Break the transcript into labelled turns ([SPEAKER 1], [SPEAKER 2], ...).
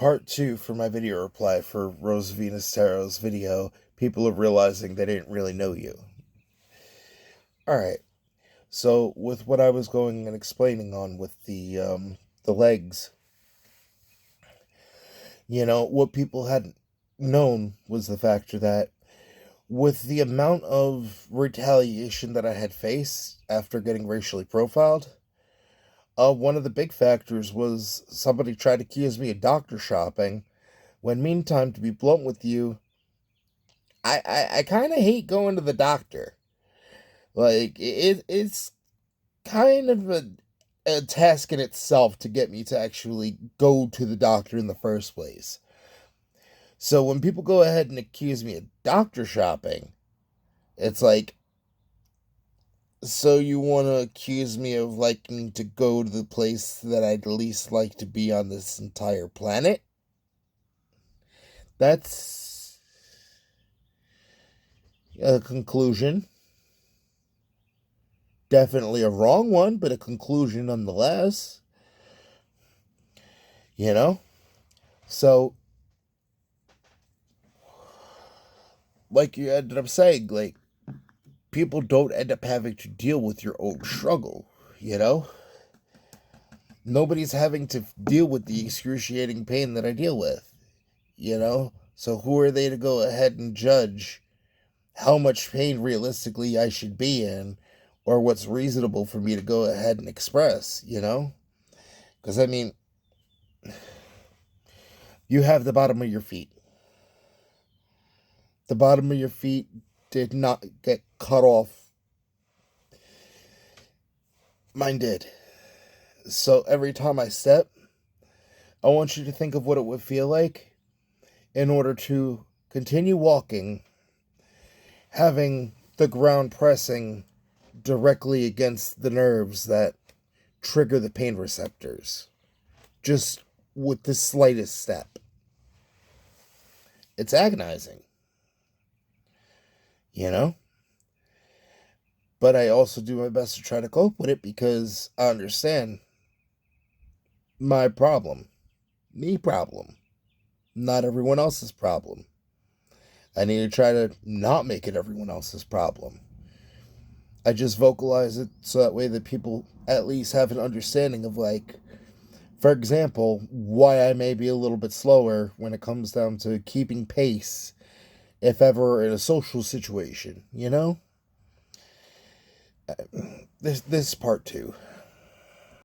[SPEAKER 1] part two for my video reply for Rose Venus Tarot's video, people are realizing they didn't really know you. Alright, so with what I was going and explaining on with the legs, what people hadn't known was the factor that with the amount of retaliation that I had faced after getting racially profiled, one of the big factors was somebody tried to accuse me of doctor shopping, when meantime, to be blunt with you, I kind of hate going to the doctor. Like, it's kind of a task in itself to get me to actually go to the doctor in the first place. So when people go ahead and accuse me of doctor shopping, it's like, so you want to accuse me of liking to go to the place that I'd least like to be on this entire planet? That's a conclusion. Definitely a wrong one, but a conclusion nonetheless. So, like you ended up saying, like, people don't end up having to deal with your own struggle, Nobody's having to deal with the excruciating pain that I deal with, So who are they to go ahead and judge how much pain realistically I should be in, or what's reasonable for me to go ahead and express, Because, I mean, you have the bottom of your feet. The bottom of your feet did not get cut off. Mine did. So every time I step, I want you to think of what it would feel like in order to continue walking, having the ground pressing directly against the nerves that trigger the pain receptors, just with the slightest step. It's agonizing, But I also do my best to try to cope with it because I understand my problem, me problem, not everyone else's problem. I need to try to not make it everyone else's problem. I just vocalize it so that way that people at least have an understanding of, like, for example, why I may be a little bit slower when it comes down to keeping pace, if ever in a social situation, This is part two.